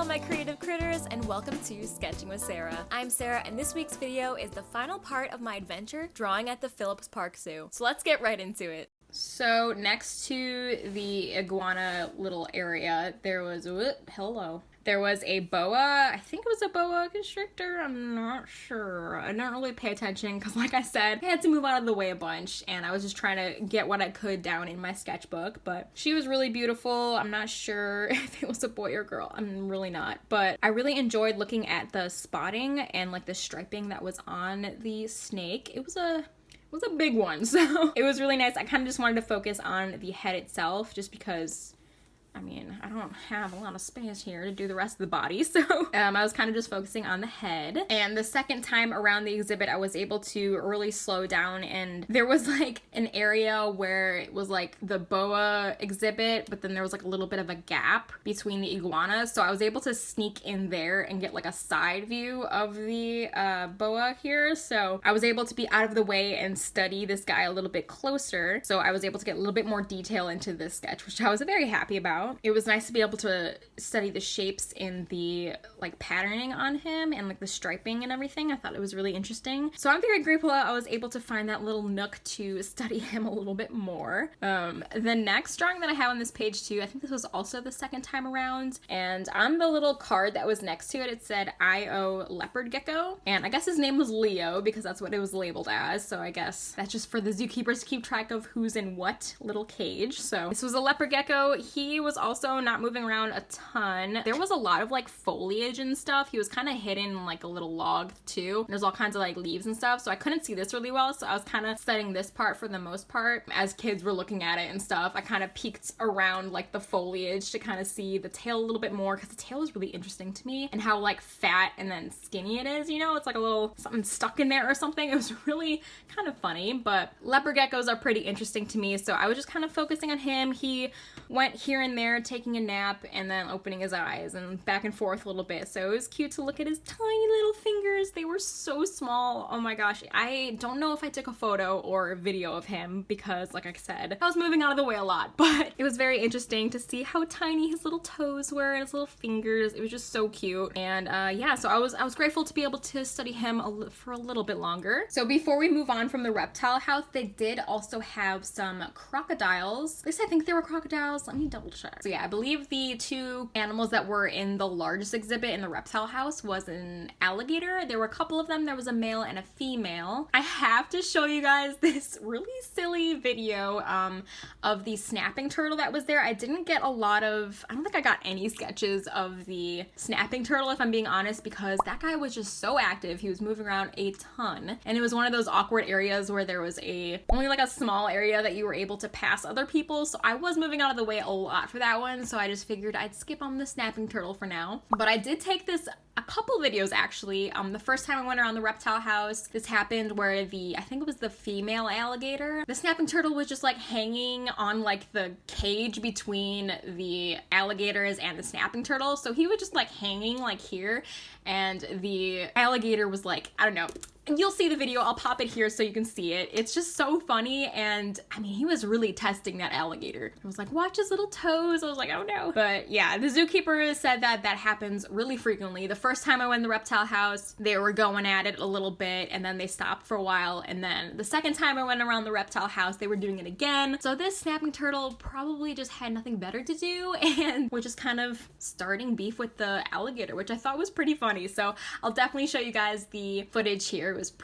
my creative critters, and welcome to Sketching with Sarah. I'm Sarah, and this week's video is the final part of my adventure drawing at the Phillips Park Zoo. So let's get right into it. So next to the iguana little area, there was a boa. I think it was a boa constrictor. I'm not sure. I don't really pay attention because, like I said, I had to move out of the way a bunch and I was just trying to get what I could down in my sketchbook. But she was really beautiful. I'm not sure if it was a boy or girl. I'm really not. But I really enjoyed looking at the spotting and like the striping that was on the snake. It was a big one, so it was really nice. I kind of just wanted to focus on the head itself just because I mean, I don't have a lot of space here to do the rest of the body, so I was kind of just focusing on the head. And the second time around the exhibit, I was able to really slow down, and there was like an area where it was like the boa exhibit, but then there was like a little bit of a gap between the iguanas, so I was able to sneak in there and get like a side view of the boa here. So I was able to be out of the way and study this guy a little bit closer, so I was able to get a little bit more detail into this sketch, which I was very happy about. It was nice to be able to study the shapes in the like patterning on him and like the striping and everything. I thought it was really interesting. So I'm very grateful that I was able to find that little nook to study him a little bit more. The next drawing that I have on this page too, I think this was also the second time around, and on the little card that was next to it, it said I.O. leopard gecko, and I guess his name was Leo because that's what it was labeled as, so I guess that's just for the zookeepers to keep track of who's in what little cage. So this was a leopard gecko. He was also not moving around a ton. There was a lot of like foliage and stuff. He was kind of hidden in like a little log too. There's all kinds of like leaves and stuff, so I couldn't see this really well, so I was kind of studying this part for the most part. As kids were looking at it and stuff, I kind of peeked around like the foliage to kind of see the tail a little bit more, because the tail was really interesting to me, and how like fat and then skinny it is, you know? It's like a little something stuck in there or something. It was really kind of funny, but leopard geckos are pretty interesting to me, so I was just kind of focusing on him. He went here and there taking a nap and then opening his eyes and back and forth a little bit, so it was cute to look at his tiny little fingers. They were so small. Oh my gosh, I don't know if I took a photo or a video of him because, like I said, I was moving out of the way a lot, but it was very interesting to see how tiny his little toes were and his little fingers. It was just so cute. And yeah, so I was grateful to be able to study him for a little bit longer. So before we move on from the reptile house, they did also have some crocodiles. At least I think they were crocodiles. Let me double check. So yeah, I believe the two animals that were in the largest exhibit in the reptile house was an alligator. There were a couple of them. There was a male and a female. I have to show you guys this really silly video of the snapping turtle that was there. I didn't get a lot of, I don't think I got any sketches of the snapping turtle, if I'm being honest, because that guy was just so active. He was moving around a ton, and it was one of those awkward areas where there was only like a small area that you were able to pass other people, so I was moving out of the way a lot for that one, so I just figured I'd skip on the snapping turtle for now. But I did take this a couple videos actually. The first time I went around the reptile house, this happened where I think it was the female alligator. The snapping turtle was just like hanging on like the cage between the alligators and the snapping turtle. So he was just like hanging like here, and the alligator was like, I don't know. You'll see the video. I'll pop it here so you can see it. It's just so funny, and I mean, he was really testing that alligator. I was like, watch his little toes. I was like, oh no. But yeah, the zookeeper said that happens really frequently. The first time I went in the reptile house, they were going at it a little bit, and then they stopped for a while, and then the second time I went around the reptile house, they were doing it again. So this snapping turtle probably just had nothing better to do, and was just kind of starting beef with the alligator, which I thought was pretty funny. So I'll definitely show you guys the footage here. It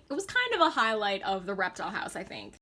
was kind of a highlight of the reptile house, I think.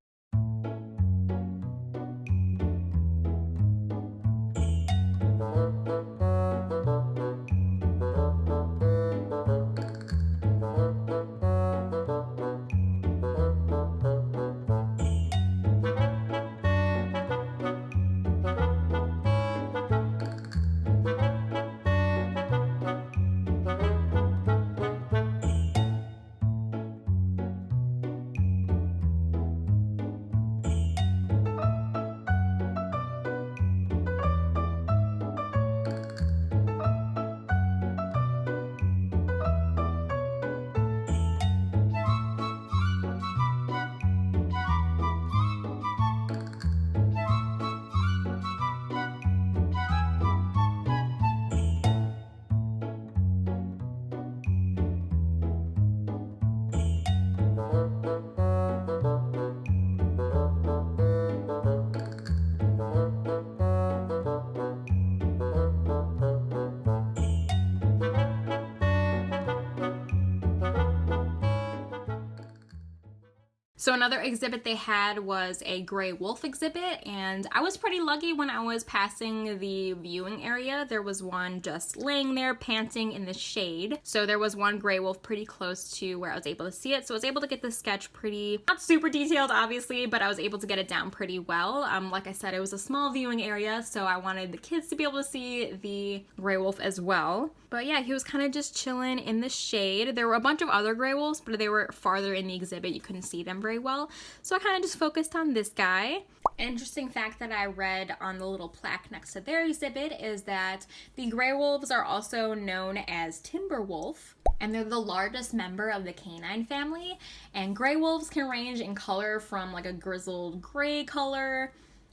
So another exhibit they had was a gray wolf exhibit, and I was pretty lucky when I was passing the viewing area. There was one just laying there panting in the shade. So there was one gray wolf pretty close to where I was able to see it. So I was able to get the sketch pretty, not super detailed obviously, but I was able to get it down pretty well. Like I said, it was a small viewing area, so I wanted the kids to be able to see the gray wolf as well. But yeah, he was kind of just chilling in the shade. There were a bunch of other gray wolves, but they were farther in the exhibit. You couldn't see them very well. So I kind of just focused on this guy. An interesting fact that I read on the little plaque next to their exhibit is that the gray wolves are also known as timber wolf, and they're the largest member of the canine family. And gray wolves can range in color from like a grizzled gray color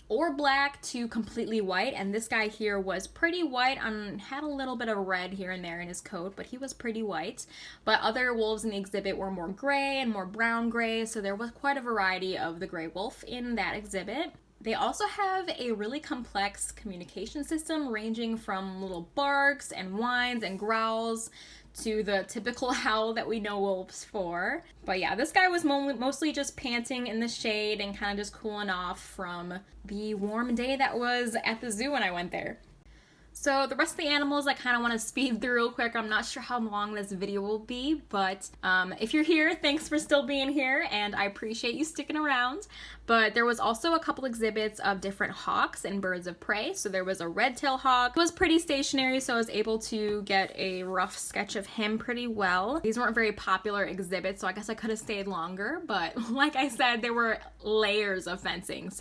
or black to completely white, and this guy here was pretty white, had a little bit of red here and there in his coat, but he was pretty white. But other wolves in the exhibit were more gray and more brown gray, so there was quite a variety of the gray wolf in that exhibit. They also have a really complex communication system ranging from little barks and whines and growls to the typical howl that we know wolves for. But yeah, this guy was mostly just panting in the shade and kind of just cooling off from the warm day that was at the zoo when I went there. So the rest of the animals I kind of want to speed through real quick. I'm not sure how long this video will be, but if you're here, thanks for still being here, and I appreciate you sticking around. But there was also a couple exhibits of different hawks and birds of prey. So there was a red-tailed hawk. It was pretty stationary, so I was able to get a rough sketch of him pretty well. These weren't very popular exhibits, so I guess I could have stayed longer, but like I said, there were layers of fencing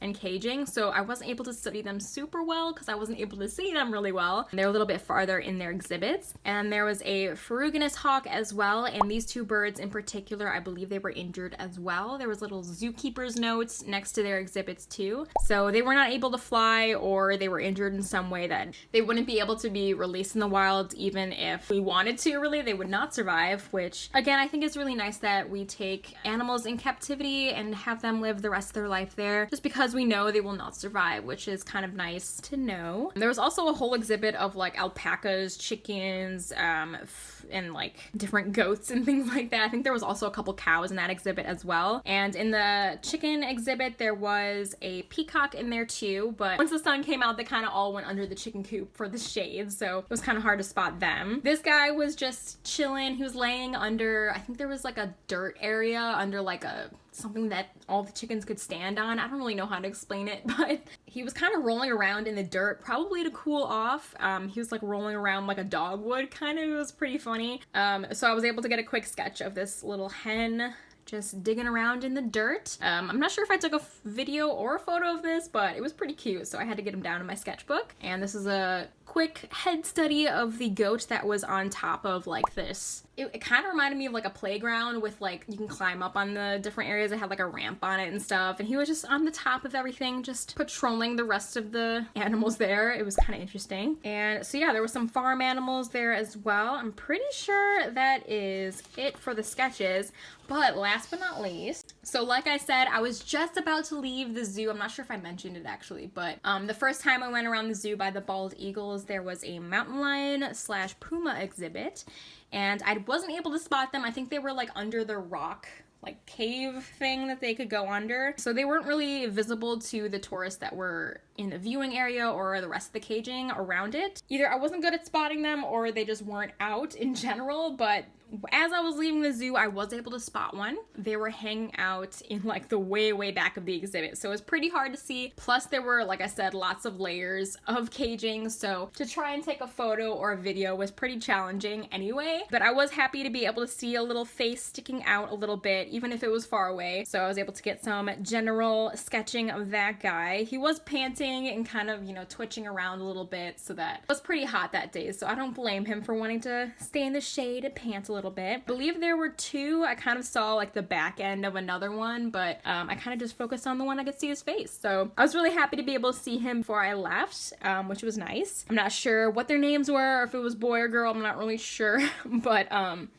and caging, so I wasn't able to study them super well because I wasn't able to see them really well. They're a little bit farther in their exhibits. And there was a ferruginous hawk as well, and these two birds in particular, I believe they were injured as well. There was little zookeeper's notes next to their exhibits too. So they were not able to fly, or they were injured in some way that they wouldn't be able to be released in the wild. Even if we wanted to, really, they would not survive, which again, I think is really nice that we take animals in captivity and have them live the rest of their life there, just because we know they will not survive, which is kind of nice to know. There was also a whole exhibit of like alpacas, chickens, and like different goats and things like that. I think there was also a couple cows in that exhibit as well. And in the chicken exhibit, there was a peacock in there too, but once the sun came out, they kind of all went under the chicken coop for the shade, so it was kind of hard to spot them. This guy was just chilling. He was laying under, I think there was like a dirt area under like something that all the chickens could stand on. I don't really know how to explain it, but he was kind of rolling around in the dirt, probably to cool off. He was like rolling around like a dog would, kind of. It was pretty funny. So I was able to get a quick sketch of this little hen just digging around in the dirt. I'm not sure if I took a video or a photo of this, but it was pretty cute, so I had to get him down in my sketchbook. And this is a quick head study of the goat that was on top of like this. It kind of reminded me of like a playground with like, you can climb up on the different areas that had like a ramp on it and stuff. And he was just on the top of everything, just patrolling the rest of the animals there. It was kind of interesting. And so yeah, there were some farm animals there as well. I'm pretty sure that is it for the sketches. But last but not least, so like I said, I was just about to leave the zoo. I'm not sure if I mentioned it actually, but the first time I went around the zoo by the bald eagles, there was a mountain lion / puma exhibit, and I wasn't able to spot them. I think they were like under the rock like cave thing that they could go under. So they weren't really visible to the tourists that were in the viewing area or the rest of the caging around it. Either I wasn't good at spotting them or they just weren't out in general, but as I was leaving the zoo, I was able to spot one. They were hanging out in like the way back of the exhibit, so it was pretty hard to see. Plus there were, like I said, lots of layers of caging, so to try and take a photo or a video was pretty challenging anyway. But I was happy to be able to see a little face sticking out a little bit, even if it was far away. So I was able to get some general sketching of that guy. He was panting and kind of, twitching around a little bit, so that it was pretty hot that day, so I don't blame him for wanting to stay in the shade and pant a little bit. I believe there were two. I kind of saw like the back end of another one, but I kind of just focused on the one I could see his face. So I was really happy to be able to see him before I left, which was nice. I'm not sure what their names were, or if it was boy or girl. I'm not really sure, but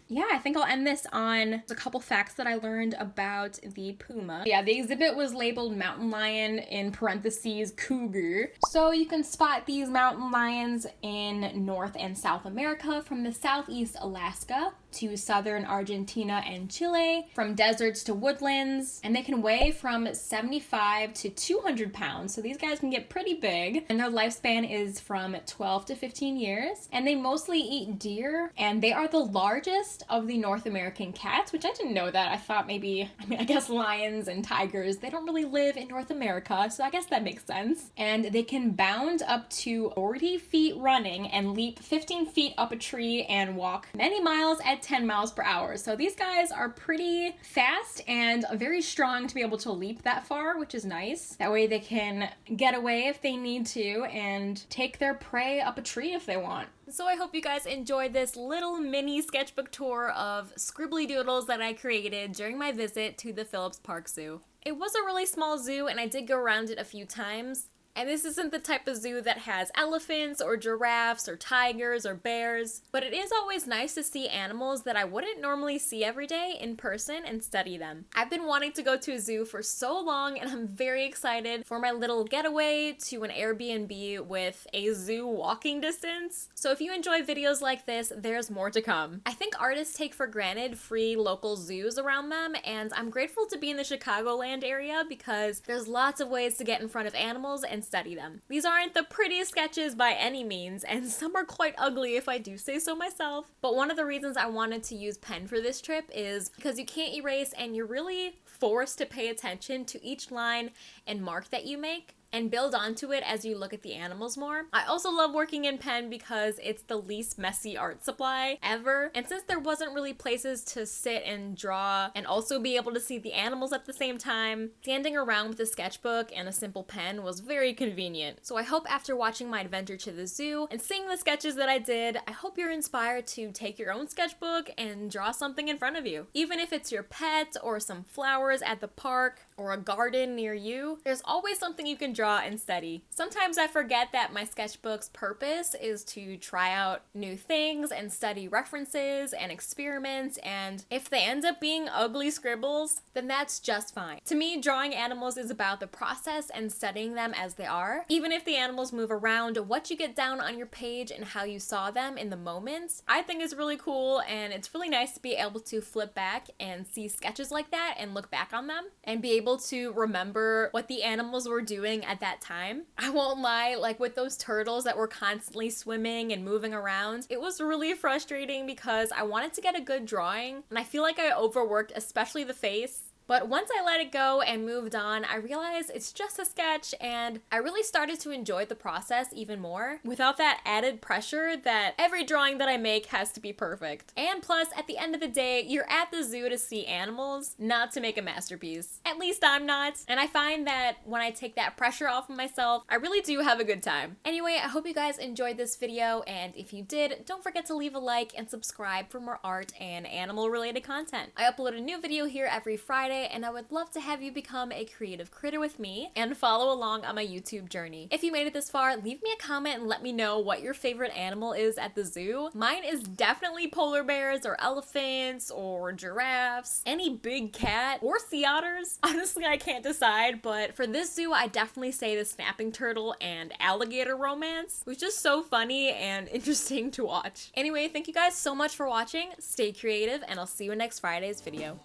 yeah, I think I'll end this on a couple facts that I learned about the puma. Yeah, the exhibit was labeled mountain lion in parentheses, cougar. So you can spot these mountain lions in North and South America, from the southeast Alaska to southern Argentina and Chile, from deserts to woodlands, and they can weigh from 75 to 200 pounds. So these guys can get pretty big, and their lifespan is from 12 to 15 years, and they mostly eat deer, and they are the largest of the North American cats, which I didn't know that. I thought maybe, I guess lions and tigers, they don't really live in North America, so I guess that makes sense. And they can bound up to 40 feet running and leap 15 feet up a tree and walk many miles at 10 miles per hour. So these guys are pretty fast and very strong to be able to leap that far, which is nice. That way they can get away if they need to and take their prey up a tree if they want. So I hope you guys enjoyed this little mini sketchbook tour of scribbly doodles that I created during my visit to the Phillips Park Zoo. It was a really small zoo, and I did go around it a few times. And this isn't the type of zoo that has elephants or giraffes or tigers or bears, but it is always nice to see animals that I wouldn't normally see every day in person and study them. I've been wanting to go to a zoo for so long, and I'm very excited for my little getaway to an Airbnb with a zoo walking distance. So if you enjoy videos like this, there's more to come. I think artists take for granted free local zoos around them, and I'm grateful to be in the Chicagoland area because there's lots of ways to get in front of animals and study them. These aren't the prettiest sketches by any means, and some are quite ugly if I do say so myself. But one of the reasons I wanted to use pen for this trip is because you can't erase, and you're really forced to pay attention to each line and mark that you make and build onto it as you look at the animals more. I also love working in pen because it's the least messy art supply ever. And since there wasn't really places to sit and draw and also be able to see the animals at the same time, standing around with a sketchbook and a simple pen was very convenient. So I hope after watching my adventure to the zoo and seeing the sketches that I did, I hope you're inspired to take your own sketchbook and draw something in front of you. Even if it's your pet or some flowers at the park or a garden near you, there's always something you can draw and study. Sometimes I forget that my sketchbook's purpose is to try out new things and study references and experiments, and if they end up being ugly scribbles, then that's just fine. To me, drawing animals is about the process and studying them as they are. Even if the animals move around, what you get down on your page and how you saw them in the moment, I think is really cool, and it's really nice to be able to flip back and see sketches like that and look back on them and be able to remember what the animals were doing at that time. I won't lie, like with those turtles that were constantly swimming and moving around, it was really frustrating because I wanted to get a good drawing, and I feel like I overworked, especially the face. But once I let it go and moved on, I realized it's just a sketch, and I really started to enjoy the process even more without that added pressure that every drawing that I make has to be perfect. And plus, at the end of the day, you're at the zoo to see animals, not to make a masterpiece. At least I'm not. And I find that when I take that pressure off of myself, I really do have a good time. Anyway, I hope you guys enjoyed this video, and if you did, don't forget to leave a like and subscribe for more art and animal related content. I upload a new video here every Friday, and I would love to have you become a creative critter with me and follow along on my YouTube journey. If you made it this far, leave me a comment and let me know what your favorite animal is at the zoo. Mine is definitely polar bears or elephants or giraffes, any big cat or sea otters. Honestly, I can't decide, but for this zoo, I definitely say the snapping turtle and alligator romance was just so funny and interesting to watch. Anyway, thank you guys so much for watching. Stay creative, and I'll see you in next Friday's video.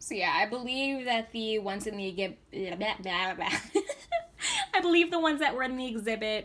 So yeah, I believe that the ones in the I believe the ones that were in the exhibit